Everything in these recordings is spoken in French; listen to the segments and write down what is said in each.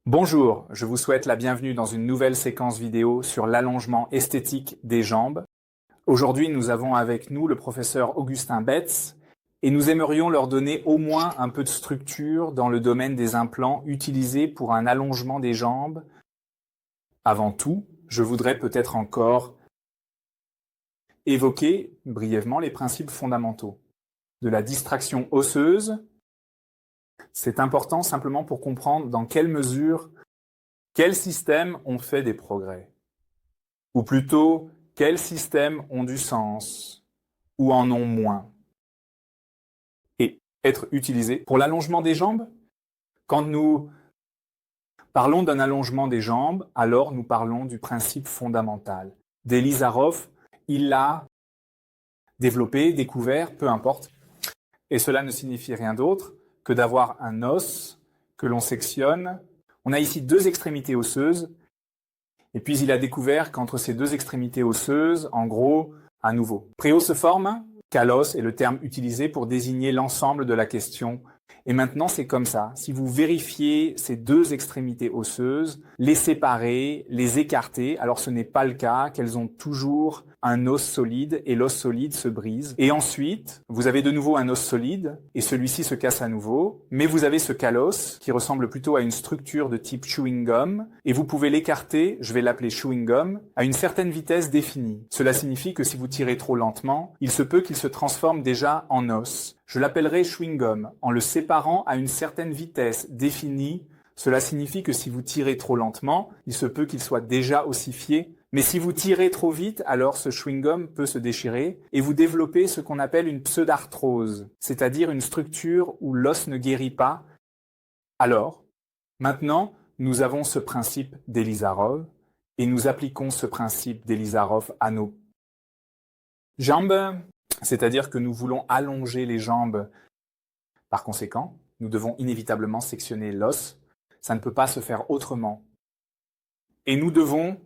Bonjour, je vous souhaite la bienvenue dans une nouvelle séquence vidéo sur l'allongement esthétique des jambes. Aujourd'hui, nous avons avec nous le professeur Augustin Betz et nous aimerions leur donner au moins un peu de structure dans le domaine des implants utilisés pour un allongement des jambes. Avant tout, je voudrais peut-être encore évoquer brièvement les principes fondamentaux de la distraction osseuse. C'est important simplement pour comprendre dans quelle mesure, quels systèmes ont fait des progrès. Ou plutôt, quels systèmes ont du sens ou en ont moins. Et être utilisés pour l'allongement des jambes. Quand nous parlons d'un allongement des jambes, alors nous parlons du principe fondamental. Delisarov, il l'a développé, découvert, peu importe. Et cela ne signifie rien d'autre que d'avoir un os que l'on sectionne. On a ici deux extrémités osseuses. Et puis il a découvert qu'entre ces deux extrémités osseuses, en gros, à nouveau, préossiforme, kalos est le terme utilisé pour désigner l'ensemble de la question. Et maintenant, c'est comme ça. Si vous vérifiez ces deux extrémités osseuses, les séparer, les écarter, alors ce n'est pas le cas, qu'elles ont toujours un os solide et l'os solide se brise. Et ensuite, vous avez de nouveau un os solide et celui-ci se casse à nouveau, mais vous avez ce kalos qui ressemble plutôt à une structure de type chewing gum et vous pouvez l'écarter, je vais l'appeler chewing gum, à une certaine vitesse définie. Cela signifie que si vous tirez trop lentement, il se peut qu'il se transforme déjà en os. Je l'appellerai chewing gum en le séparant à une certaine vitesse définie. Cela signifie que si vous tirez trop lentement, il se peut qu'il soit déjà ossifié. Mais si vous tirez trop vite, alors ce chewing-gum peut se déchirer et vous développez ce qu'on appelle une pseudarthrose, c'est-à-dire une structure où l'os ne guérit pas. Alors, maintenant, nous avons ce principe d'Elisarov et nous appliquons ce principe d'Elisarov à nos jambes, c'est-à-dire que nous voulons allonger les jambes. Par conséquent, nous devons inévitablement sectionner l'os. Ça ne peut pas se faire autrement. Et nous devons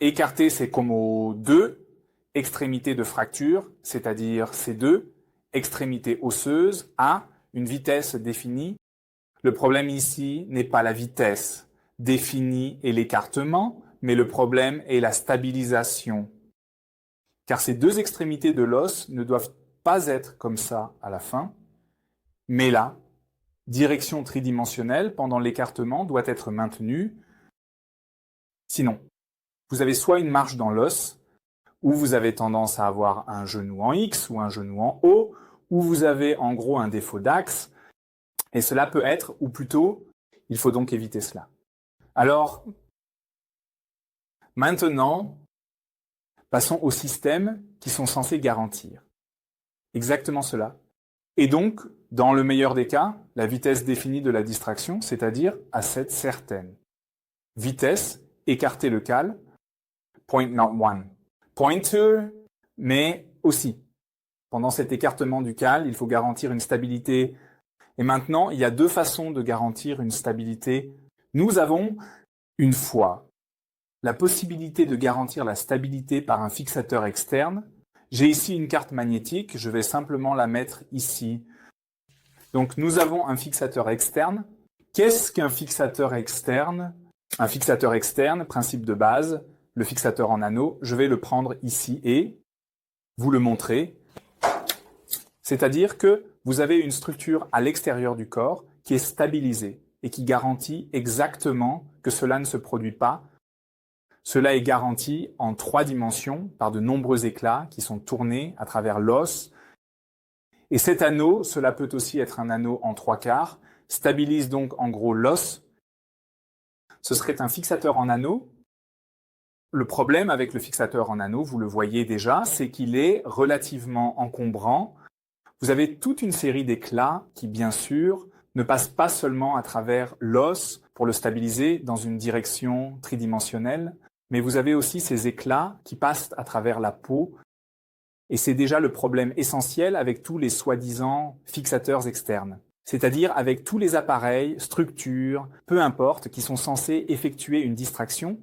écarter ces como deux extrémités de fracture, c'est-à-dire ces deux extrémités osseuses à une vitesse définie. Le problème ici n'est pas la vitesse définie et l'écartement, mais le problème est la stabilisation. Car ces deux extrémités de l'os ne doivent pas être comme ça à la fin, mais là, direction tridimensionnelle pendant l'écartement doit être maintenue. Sinon, vous avez soit une marge dans l'os, ou vous avez tendance à avoir un genou en X ou un genou en O, ou vous avez en gros un défaut d'axe, et cela peut être, ou plutôt, il faut donc éviter cela. Alors, maintenant, passons aux systèmes qui sont censés garantir exactement cela. Et donc, dans le meilleur des cas, la vitesse définie de la distraction, c'est-à-dire à cette certaine vitesse, écarter le cal, point not one. Point two, mais aussi, pendant cet écartement du cal, il faut garantir une stabilité. Et maintenant, il y a deux façons de garantir une stabilité. Nous avons, une fois, la possibilité de garantir la stabilité par un fixateur externe. J'ai ici une carte magnétique, je vais simplement la mettre ici. Donc, nous avons un fixateur externe. Qu'est-ce qu'un fixateur externe? Un fixateur externe, principe de base, le fixateur en anneau, je vais le prendre ici et vous le montrer. C'est-à-dire que vous avez une structure à l'extérieur du corps qui est stabilisée et qui garantit exactement que cela ne se produit pas. Cela est garanti en 3 dimensions par de nombreux éclats qui sont tournés à travers l'os. Et cet anneau, cela peut aussi être un anneau en 3/4, stabilise donc en gros l'os. Ce serait un fixateur en anneau. Le problème avec le fixateur en anneau, vous le voyez déjà, c'est qu'il est relativement encombrant. Vous avez toute une série d'éclats qui, bien sûr, ne passent pas seulement à travers l'os pour le stabiliser dans une direction tridimensionnelle, mais vous avez aussi ces éclats qui passent à travers la peau. Et c'est déjà le problème essentiel avec tous les soi-disant fixateurs externes. C'est-à-dire avec tous les appareils, structures, peu importe, qui sont censés effectuer une distraction,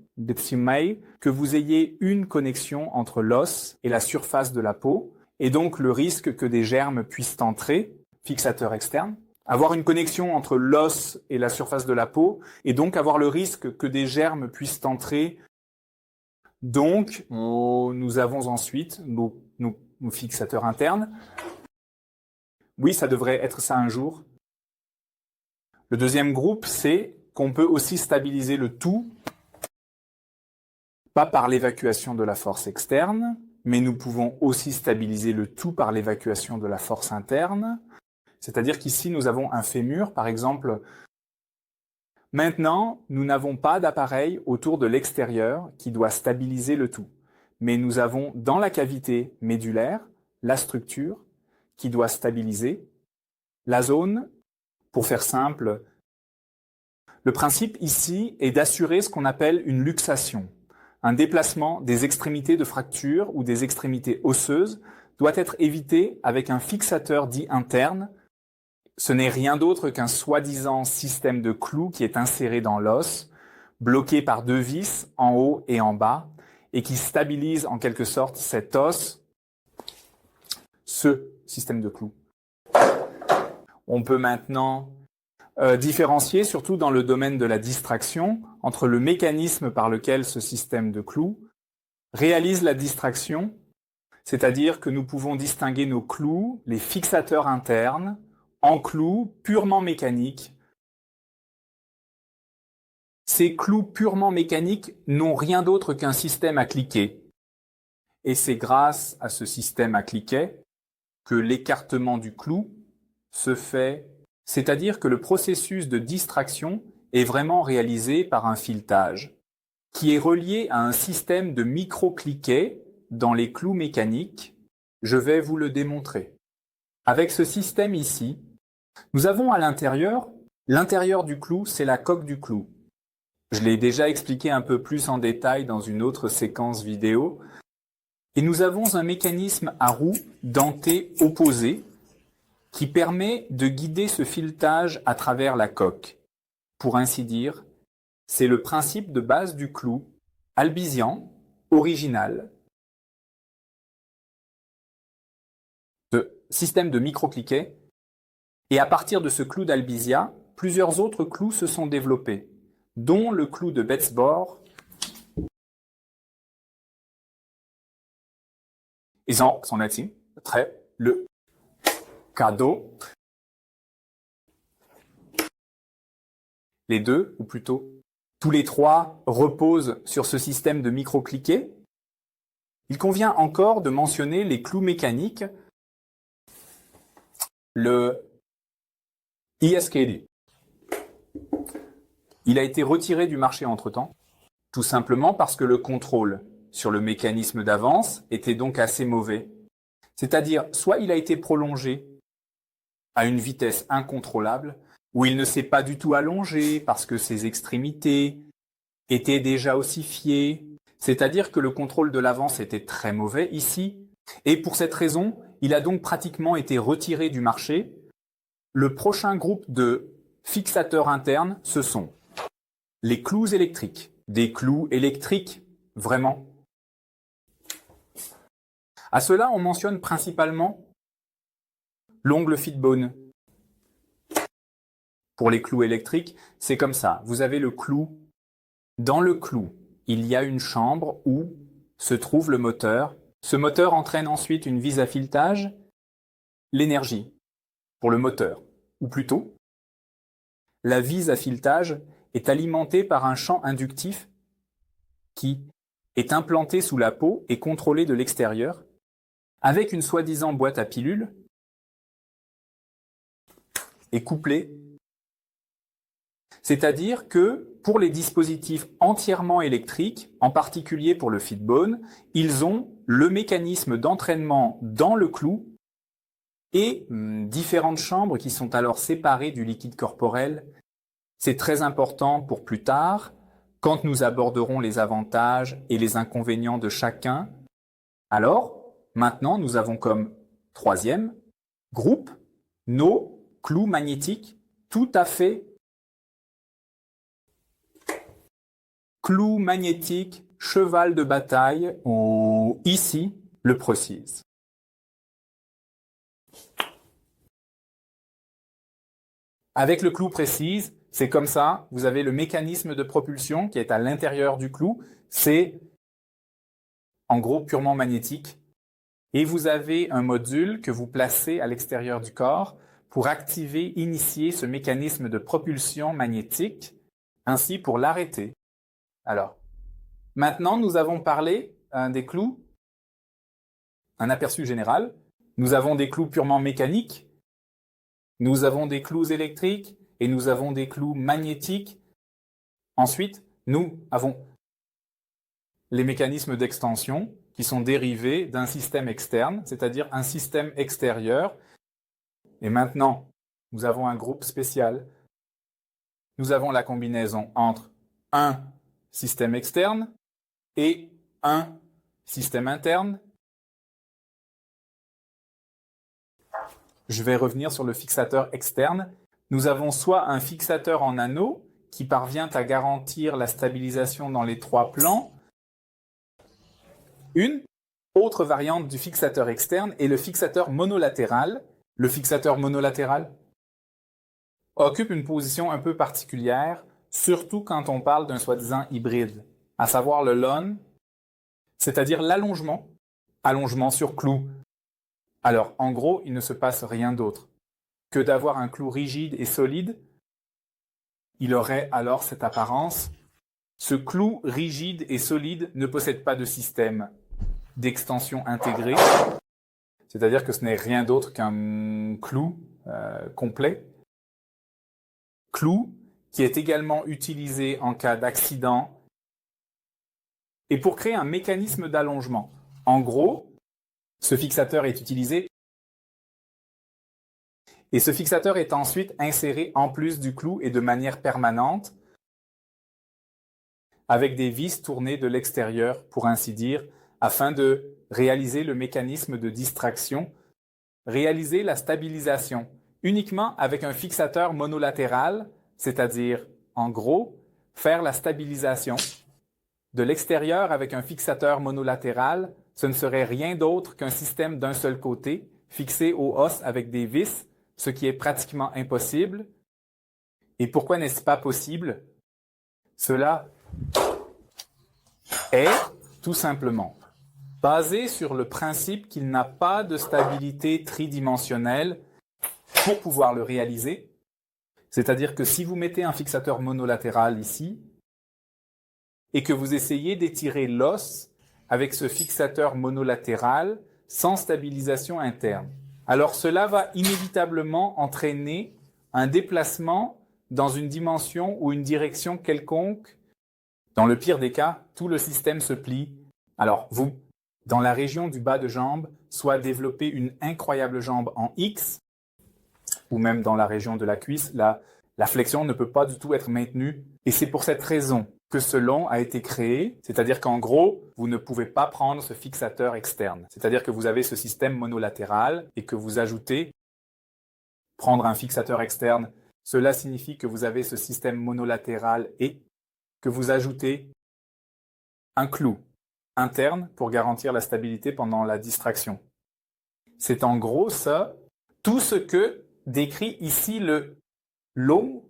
que vous ayez une connexion entre l'os et la surface de la peau, et donc le risque que des germes puissent entrer, fixateur externe. avoir une connexion entre l'os et la surface de la peau, et donc avoir le risque que des germes puissent entrer. Donc, nous avons ensuite nos fixateurs internes. Oui, ça devrait être ça un jour. Le deuxième groupe, c'est qu'on peut aussi stabiliser le tout, pas par l'évacuation de la force externe, mais nous pouvons aussi stabiliser le tout par l'évacuation de la force interne. C'est-à-dire qu'ici, nous avons un fémur, par exemple. Maintenant, nous n'avons pas d'appareil autour de l'extérieur qui doit stabiliser le tout. Mais nous avons dans la cavité médulaire la structure qui doit stabiliser la zone. Pour faire simple, le principe ici est d'assurer ce qu'on appelle une luxation. Un déplacement des extrémités de fracture ou des extrémités osseuses doit être évité avec un fixateur dit interne. Ce n'est rien d'autre qu'un soi-disant système de clous qui est inséré dans l'os, bloqué par deux vis en haut et en bas, et qui stabilise en quelque sorte cet os, ce système de clous. On peut maintenant différencier, surtout dans le domaine de la distraction, entre le mécanisme par lequel ce système de clous réalise la distraction, c'est-à-dire que nous pouvons distinguer nos clous, les fixateurs internes, en clous purement mécaniques. Ces clous purement mécaniques n'ont rien d'autre qu'un système à cliquet. Et c'est grâce à ce système à cliquet que l'écartement du clou se fait, c'est-à-dire que le processus de distraction est vraiment réalisé par un filetage, qui est relié à un système de micro-cliquets dans les clous mécaniques. Je vais vous le démontrer. Avec ce système ici, nous avons à l'intérieur du clou, c'est la coque du clou. Je l'ai déjà expliqué un peu plus en détail dans une autre séquence vidéo. Et nous avons un mécanisme à roue dentée opposée qui permet de guider ce filetage à travers la coque. Pour ainsi dire, c'est le principe de base du clou, albizien, original, de système de micro-cliquets. Et à partir de ce clou d'Albizia, plusieurs autres clous se sont développés, dont le clou de Betz-Bor. Ils en sont ici, très le cadeau. Les deux, ou plutôt tous les trois, reposent sur ce système de micro-cliquets. Il convient encore de mentionner les clous mécaniques, le ISKD. Il a été retiré du marché entre-temps, tout simplement parce que le contrôle sur le mécanisme d'avance était donc assez mauvais. C'est-à-dire, soit il a été prolongé à une vitesse incontrôlable, où il ne s'est pas du tout allongé parce que ses extrémités étaient déjà ossifiées. C'est-à-dire que le contrôle de l'avance était très mauvais ici. Et pour cette raison, il a donc pratiquement été retiré du marché. Le prochain groupe de fixateurs internes, ce sont les clous électriques. Des clous électriques, vraiment. À cela, on mentionne principalement l'ongle Fitbone. Pour les clous électriques, c'est comme ça. Vous avez le clou. Dans le clou, il y a une chambre où se trouve le moteur. Ce moteur entraîne ensuite une vis à filetage, l'énergie pour le moteur. Ou plutôt, la vis à filetage est alimentée par un champ inductif qui est implanté sous la peau et contrôlé de l'extérieur avec une soi-disant boîte à pilules et couplée. C'est-à-dire que pour les dispositifs entièrement électriques, en particulier pour le Fitbone, ils ont le mécanisme d'entraînement dans le clou et différentes chambres qui sont alors séparées du liquide corporel. C'est très important pour plus tard, quand nous aborderons les avantages et les inconvénients de chacun. Alors, maintenant, nous avons comme troisième groupe nos clous magnétiques tout à fait. Clous magnétiques, cheval de bataille, ou ici, le précise. Avec le clou précis, c'est comme ça. Vous avez le mécanisme de propulsion qui est à l'intérieur du clou. C'est en gros purement magnétique. Et vous avez un module que vous placez à l'extérieur du corps pour activer, initier ce mécanisme de propulsion magnétique, ainsi pour l'arrêter. Alors, maintenant, nous avons parlé des clous, un aperçu général. Nous avons des clous purement mécaniques, nous avons des clous électriques et nous avons des clous magnétiques. Ensuite, nous avons les mécanismes d'extension qui sont dérivés d'un système externe, c'est-à-dire un système extérieur. Et maintenant, nous avons un groupe spécial. Nous avons la combinaison entre un système externe et un système interne. Je vais revenir sur le fixateur externe. Nous avons soit un fixateur en anneau qui parvient à garantir la stabilisation dans les 3 plans. Une autre variante du fixateur externe est le fixateur monolatéral. Le fixateur monolatéral occupe une position un peu particulière, surtout quand on parle d'un soi-disant hybride, à savoir le LON, c'est-à-dire l'allongement, allongement sur clou. Alors, en gros, il ne se passe rien d'autre que d'avoir un clou rigide et solide. Il aurait alors cette apparence. Ce clou rigide et solide ne possède pas de système d'extension intégré, c'est-à-dire que ce n'est rien d'autre qu'un clou complet. Clou qui est également utilisé en cas d'accident et pour créer un mécanisme d'allongement. En gros, ce fixateur est utilisé et ce fixateur est ensuite inséré en plus du clou et de manière permanente avec des vis tournées de l'extérieur, pour ainsi dire, afin de réaliser le mécanisme de distraction, réaliser la stabilisation uniquement avec un fixateur monolatéral, c'est-à-dire, en gros, faire la stabilisation de l'extérieur avec un fixateur monolatéral, ce ne serait rien d'autre qu'un système d'un seul côté, fixé au os avec des vis, ce qui est pratiquement impossible. Et pourquoi n'est-ce pas possible? Cela est tout simplement basé sur le principe qu'il n'a pas de stabilité tridimensionnelle pour pouvoir le réaliser. C'est-à-dire que si vous mettez un fixateur monolatéral ici et que vous essayez d'étirer l'os avec ce fixateur monolatéral sans stabilisation interne, alors cela va inévitablement entraîner un déplacement dans une dimension ou une direction quelconque. Dans le pire des cas, tout le système se plie. Alors vous, dans la région du bas de jambe, soit développer une incroyable jambe en X, ou même dans la région de la cuisse, la flexion ne peut pas du tout être maintenue. Et c'est pour cette raison que ce long a été créé, c'est-à-dire qu'en gros, vous ne pouvez pas prendre ce fixateur externe. C'est-à-dire que vous avez ce système monolatéral et que vous ajoutez, prendre un fixateur externe, cela signifie que vous avez ce système monolatéral et que vous ajoutez un clou interne pour garantir la stabilité pendant la distraction. C'est en gros ça, tout ce que décrit ici le long.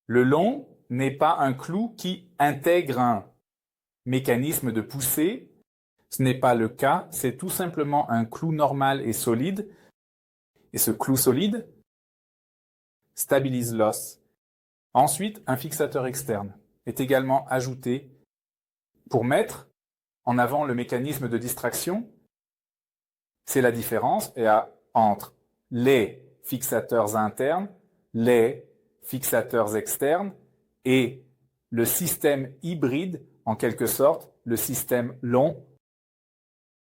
Le long n'est pas un clou qui intègre un mécanisme de poussée. Ce n'est pas le cas, c'est tout simplement un clou normal et solide. Et ce clou solide stabilise l'os. Ensuite, un fixateur externe est également ajouté pour mettre en avant le mécanisme de distraction. C'est la différence entre les fixateurs internes, les fixateurs externes et le système hybride, en quelque sorte, le système long